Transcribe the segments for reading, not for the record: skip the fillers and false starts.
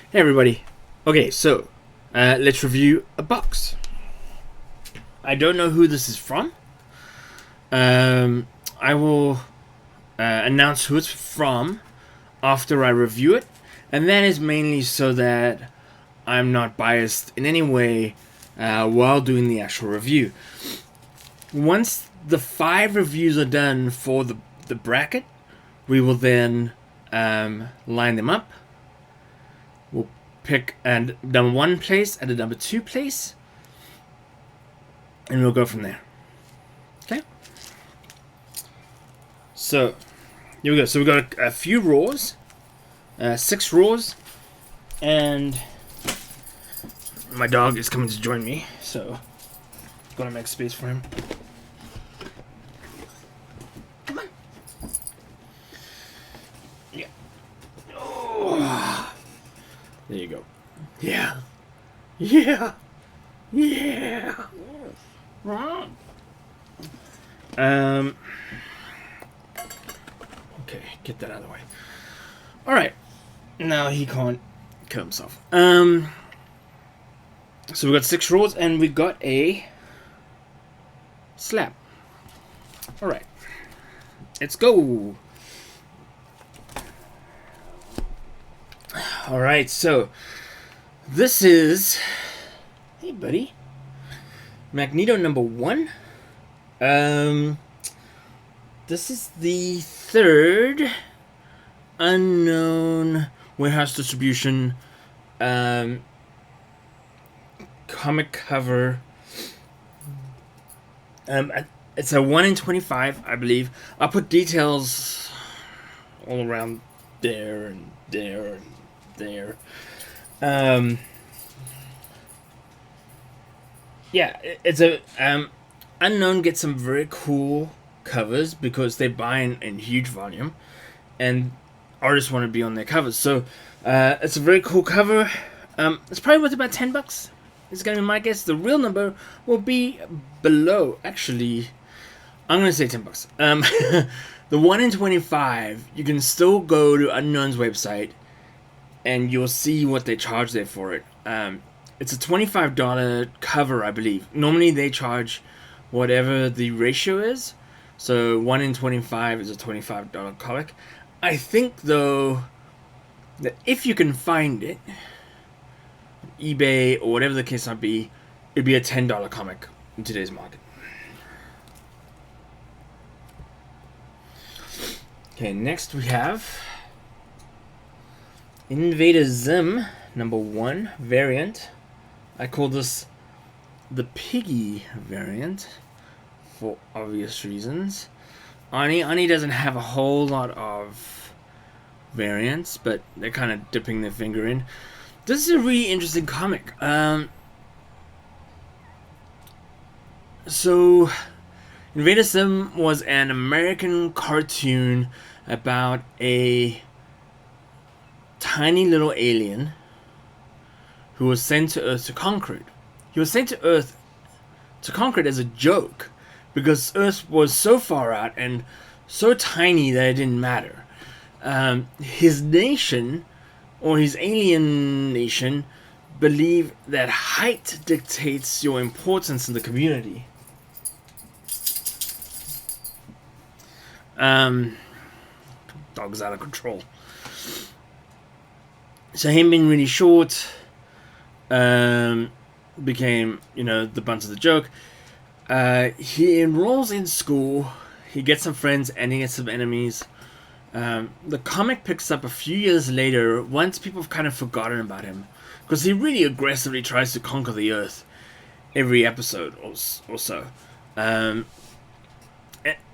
Hey everybody. Okay, so let's review a box. I don't know who this is from. I will announce who it's from after I review it, and that is mainly so that I'm not biased in any way while doing the actual review. Once the 5 reviews are done for the bracket, we will then line them up. We'll pick a number 1 place and a number 2 place, and we'll go from there. Okay? So, here we go. So we got a few rows, 6 rows, and my dog is coming to join me, so I'm gonna make space for him. Come on. Yeah. Oh. There you go. Yeah. Yeah. Yeah. Okay, get that out of the way. Alright. Now he can't kill himself. So we got 6 rolls and we got a slab. Alright. Let's go. Alright, so this is, hey buddy, Magneto number 1. This is the 3rd unknown warehouse distribution comic cover. It's a 1 in 25, I believe. I'll put details all around there and there and there. Yeah, it's a unknown gets some very cool covers because they buy in huge volume, and artists want to be on their covers. So it's a very cool cover. It's probably worth about $10. It's gonna be my guess. The real number will be below. Actually, I'm gonna say $10. The 1 in 25, you can still go to Unknown's website and you'll see what they charge there for it. It's a $25 cover, I believe. Normally they charge whatever the ratio is. So 1 in 25 is a $25 comic. I think, though, that if you can find it, eBay or whatever the case might be, it'd be a $10 comic in today's market. Okay, next we have Invader Zim number 1 variant. I call this the Piggy variant for obvious reasons. Ani doesn't have a whole lot of variants, but they're kind of dipping their finger in. This is a really interesting comic. So, Invader Zim was an American cartoon about a tiny little alien who was sent to Earth to conquer it. He was sent to Earth to conquer it as a joke because Earth was so far out and so tiny that it didn't matter. His nation, or his alien nation, believe that height dictates your importance in the community. Dog's out of control. So him being really short became, the butt of the joke. He enrolls in school. He gets some friends and he gets some enemies. The comic picks up a few years later once people have kind of forgotten about him, because he really aggressively tries to conquer the Earth every episode or so.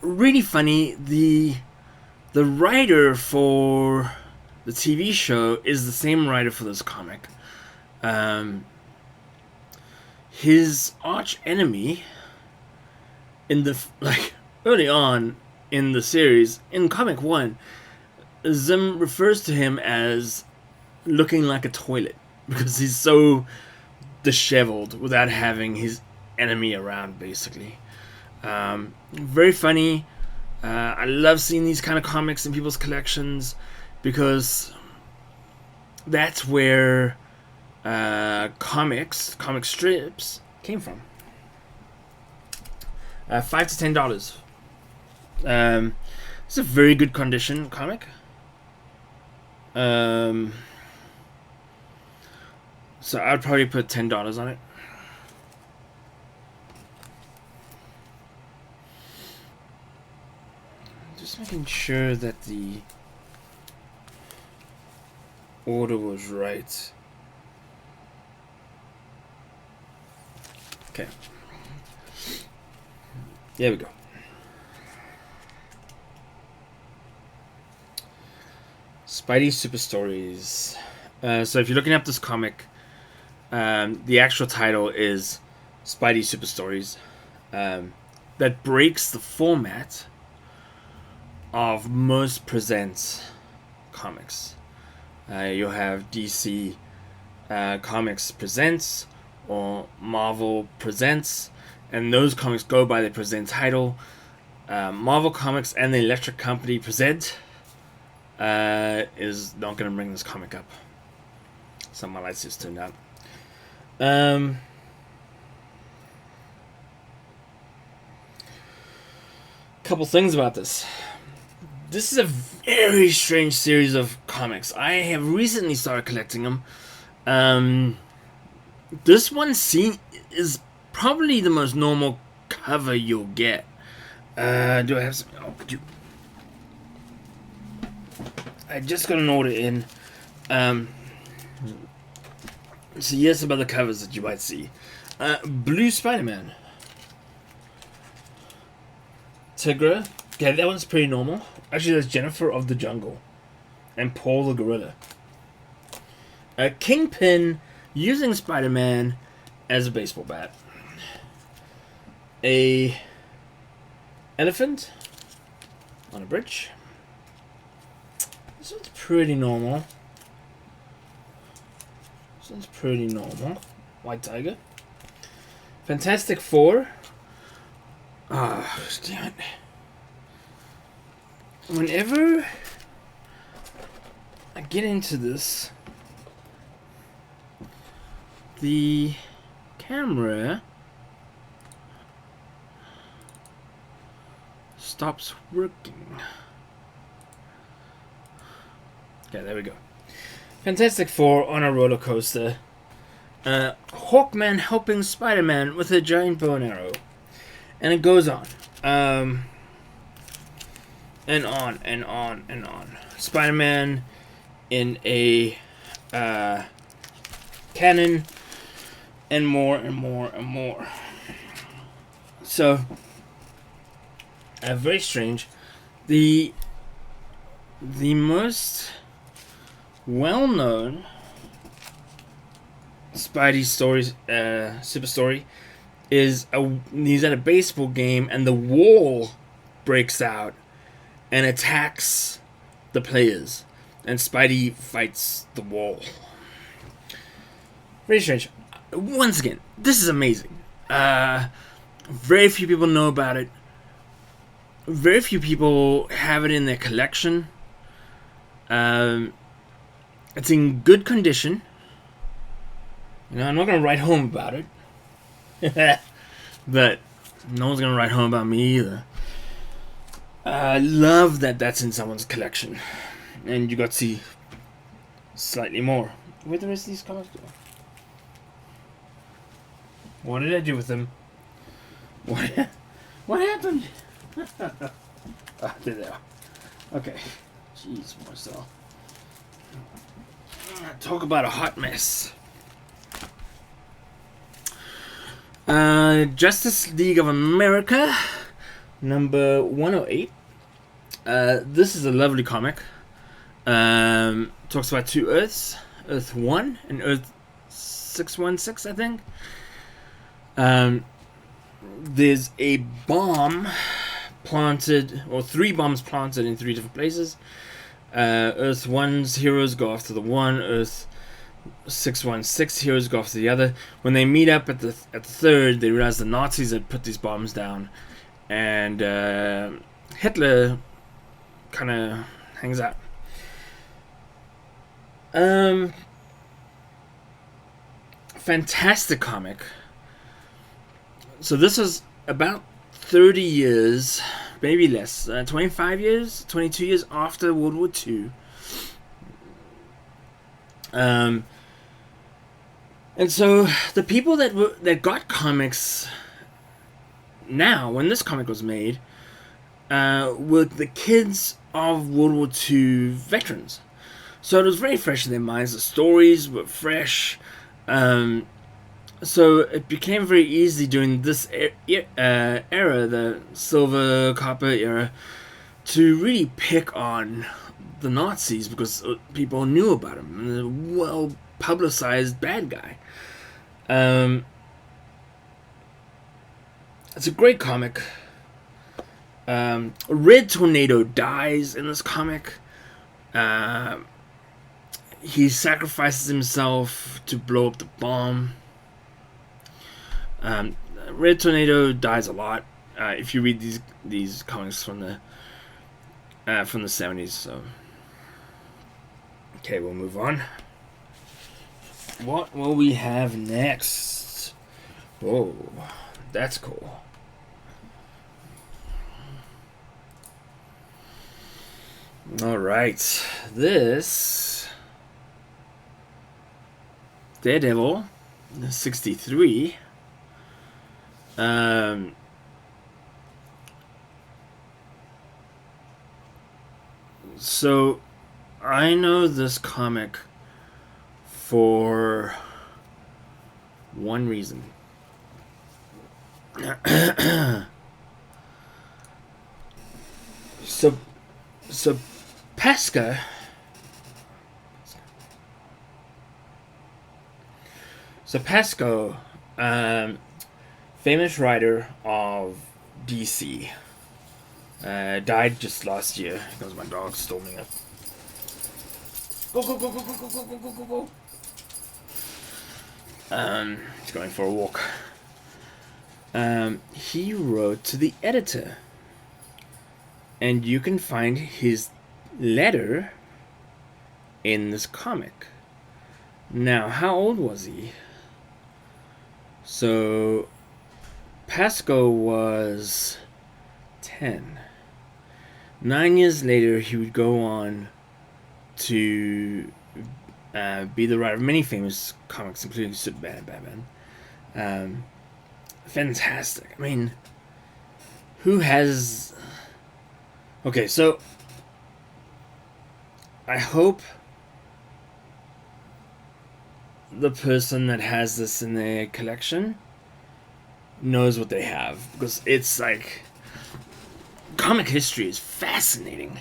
Really funny. The writer for the TV show is the same writer for this comic. His arch enemy in the early on in the series, in comic 1, Zim refers to him as looking like a toilet because he's so disheveled without having his enemy around, basically. Very funny. I love seeing these kind of comics in people's collections because that's where comic strips came from. $5 to $10. It's a very good condition comic. So I'd probably put $10 on it. Just making sure that the order was right. Okay. There we go. Spidey Super Stories. So if you're looking up this comic, the actual title is Spidey Super Stories. That breaks the format of most Presents comics. You'll have DC Comics Presents or Marvel Presents, and those comics go by the Present title. Marvel Comics and the Electric Company Present is not going to bring this comic up. Some of my lights just turned out. Couple things about this. This is a very strange series of comics. I have recently started collecting them. This one is probably the most normal cover you'll get. Do I have some? Oh, could you? I just got an order in. So here's some other covers that you might see. Blue Spider-Man. Tigra. Okay, that one's pretty normal. Actually, there's Jennifer of the Jungle. And Paul the Gorilla. Kingpin using Spider-Man as a baseball bat. A elephant on a bridge. This one's pretty normal. This one's pretty normal. White Tiger. Fantastic Four. Ah, damn it. Whenever I get into this, the camera stops working. Okay, there we go. Fantastic Four on a roller coaster. Hawkman helping Spider-Man with a giant bow and arrow. And it goes on. And on and on and on. Spider-Man in a cannon. And more and more and more. So, very strange. The most well-known Spidey stories, super story, is he's at a baseball game and the wall breaks out and attacks the players, and Spidey fights the wall. Very strange. Once again, this is amazing. Very few people know about it. Very few people have it in their collection. It's in good condition. You know, I'm not gonna write home about it. But no one's gonna write home about me either. I love that that's in someone's collection. And you got to see slightly more. Where'd the rest of these comics go? What did I do with them? What happened? Ah, there they are. Okay. Jeez, Marcel. Talk about a hot mess. Justice League of America, number 108. This is a lovely comic. Talks about two Earths, Earth 1 and Earth 616, I think. There's a bomb planted, or 3 bombs planted in 3 different places. Earth 1's heroes go after the one, Earth 616 heroes go after the other. When they meet up at the third, they realize the Nazis had put these bombs down, and Hitler kind of hangs out. fantastic comic. So this is about 30 years, maybe less, 25 years, 22 years after World War II. And so the people that got comics now, when this comic was made, were the kids of World War II veterans. So it was very fresh in their minds. The stories were fresh. So it became very easy during this era, the silver, copper era, to really pick on the Nazis because people knew about him. A well-publicized bad guy. It's a great comic. Red Tornado dies in this comic. He sacrifices himself to blow up the bomb. Red Tornado dies a lot. If you read these comics from the 70s. So, okay, we'll move on. What will we have next? Whoa, that's cool. All right, this Daredevil 63. So I know this comic for one reason. So Pesca. So Pesco, famous writer of DC, died just last year because my dog stole me up. Go, go, go, go, go, go, go, go, go, go. He's going for a walk. He wrote to the editor, and you can find his letter in this comic. Now, how old was he? So, Pasco was 10. 9 years later, he would go on to be the writer of many famous comics, including Superman and Batman. Fantastic. I mean, who has... Okay, so I hope the person that has this in their collection knows what they have, because it's like comic history is fascinating.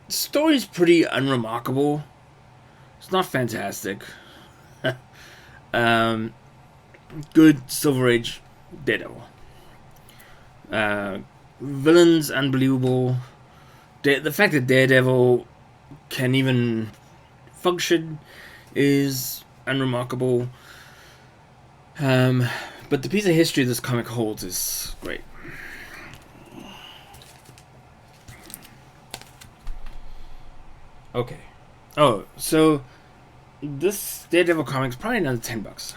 Story's pretty unremarkable. It's not fantastic. Good Silver Age Daredevil. Villains unbelievable. The fact that Daredevil can even function is unremarkable. But the piece of history this comic holds is great. Okay. Oh, so this Daredevil comic's probably another $10.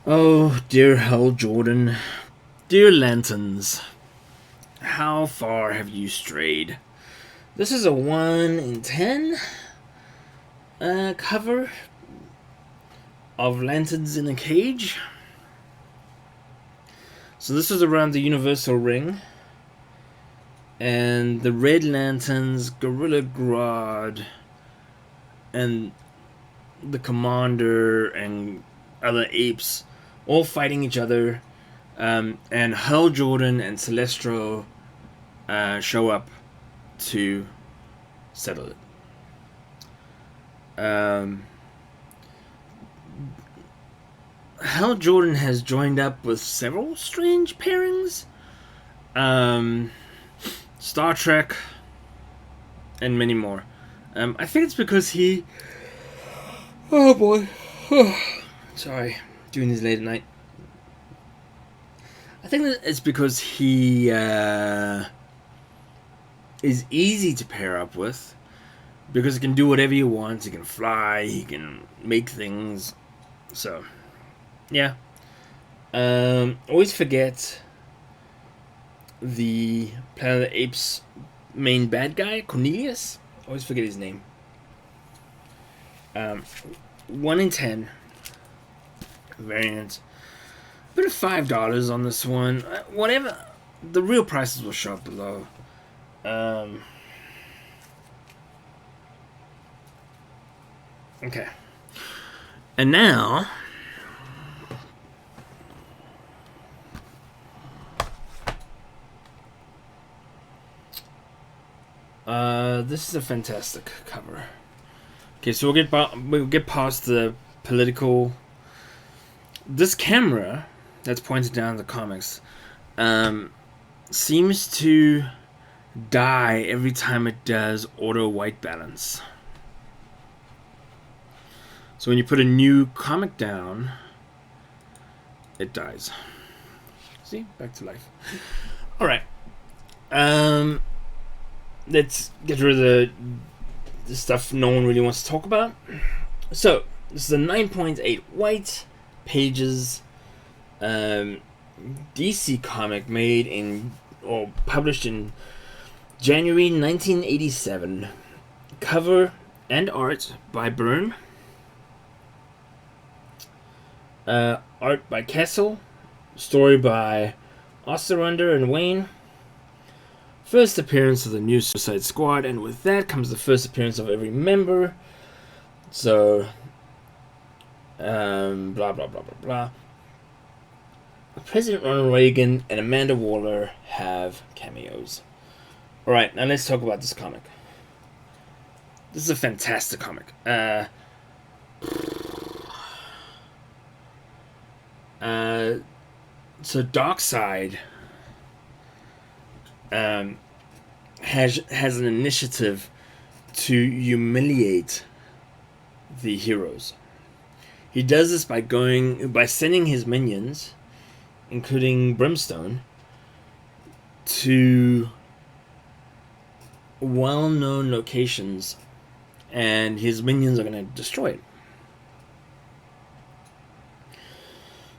Oh, dear Hal Jordan. Dear Lanterns. How far have you strayed? This is a 1 in 10 cover of Lanterns in a Cage. So this is around the Universal Ring. And the Red Lanterns, Gorilla Grodd, and the Commander and other apes all fighting each other. And Hal Jordan and Celestro show up to settle it. Hal Jordan has joined up with several strange pairings. Star Trek, and many more. I think it's because he... Oh boy. Sorry, doing this late at night. I think that it's because he is easy to pair up with, because he can do whatever he wants. He can fly, he can make things. So, yeah. Always forget the Planet of the Apes main bad guy, Cornelius. Always forget his name. 1 in 10 variant. Bit of $5 on this one. Whatever. The real prices will show up below. Okay. And now, this is a fantastic cover. Okay, so we'll get past the political. This camera that's pointed down the comics seems to die every time it does auto white balance. So when you put a new comic down, it dies. See? Back to life. Alright. Let's get rid of the stuff no one really wants to talk about. So, this is a 9.8 white pages DC comic made in, or published in January 1987. Cover and art by Byrne. Art by Kessel. Story by Osterlander and Wayne. First appearance of the new Suicide Squad, and with that comes the first appearance of every member. So, blah blah blah blah blah. President Ronald Reagan and Amanda Waller have cameos. Alright, now let's talk about this comic. This is a fantastic comic. So Darkseid has an initiative to humiliate the heroes. He does this by sending his minions, including Brimstone, to well-known locations, and his minions are going to destroy it.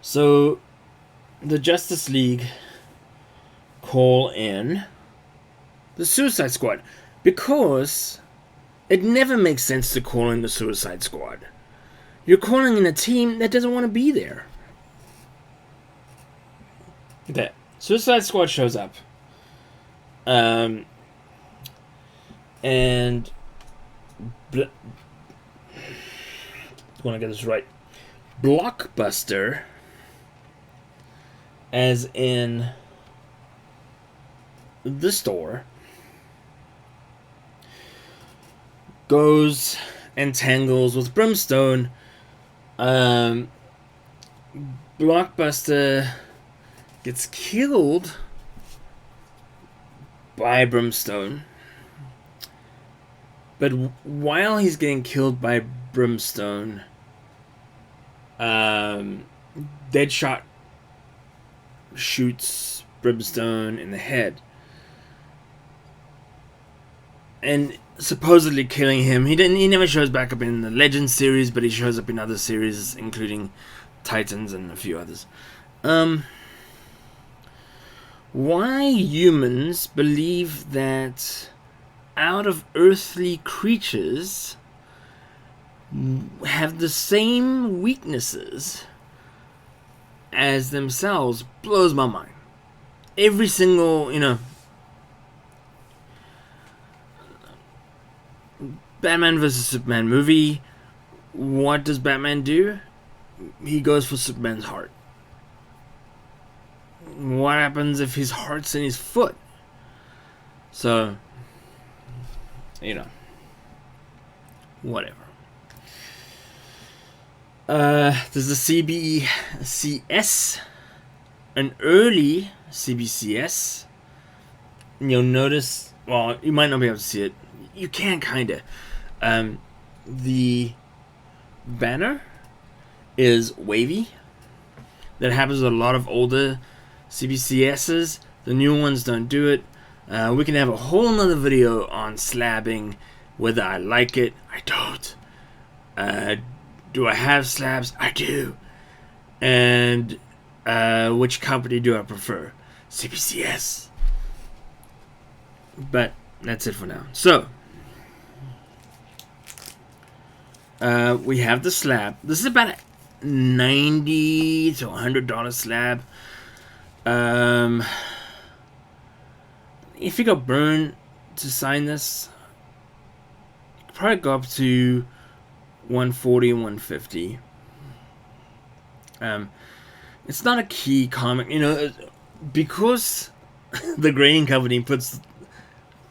So the Justice League call in the Suicide Squad, because it never makes sense to call in the Suicide Squad. You're calling in a team that doesn't want to be there. That Suicide Squad shows up, and I want to get this right. Blockbuster, as in the store, goes and tangles with Brimstone. Blockbuster gets killed by Brimstone, but while he's getting killed by Brimstone, Deadshot shoots Brimstone in the head, and supposedly killing him. He never shows back up in the Legends series, but he shows up in other series, including Titans and a few others. Why humans believe that out-of-earthly creatures have the same weaknesses as themselves blows my mind. Every single, Batman vs. Superman movie, what does Batman do? He goes for Superman's heart. What happens if his heart's in his foot? So, whatever. There's a CBCS, an early CBCS. You'll notice, well, you might not be able to see it. You can, kinda. The banner is wavy. That happens with a lot of older CBCSs. The new ones don't do it. We can have a whole nother video on slabbing Whether I like it, I don't. Do I have slabs? I do. And which company do I prefer? CPCS. But that's it for now. So we have the slab. This is about a $90 to $100 slab. If you got Burn to sign this, you could probably go up to 140 and 150. It's not a key comic, you know, because the grading company puts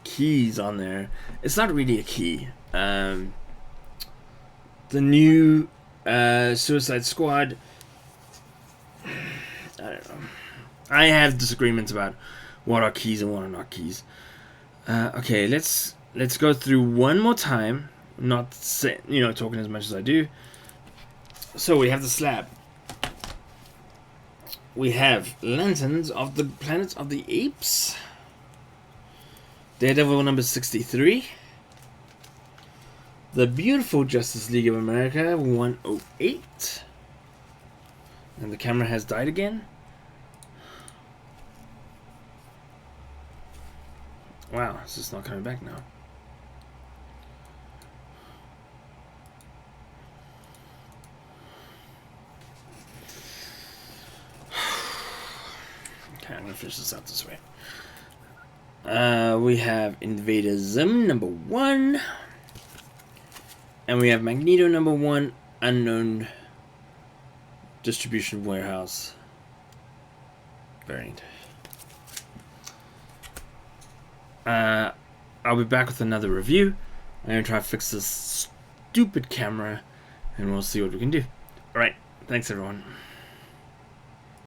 keys on there. It's not really a key. The new Suicide Squad, I don't know. I have disagreements about what are keys and what are not keys. Okay, let's go through one more time. Not talking as much as I do. So we have the slab. We have Lanterns of the Planet of the Apes. Daredevil number 63. The Beautiful Justice League of America 108. And the camera has died again. Wow, it's just not coming back now. Okay, I'm gonna finish this out this way. We have Invader Zim number 1. And we have Magneto number 1, unknown distribution warehouse variant. I'll be back with another review. I'm gonna try to fix this stupid camera, and we'll see what we can do. Alright, thanks everyone.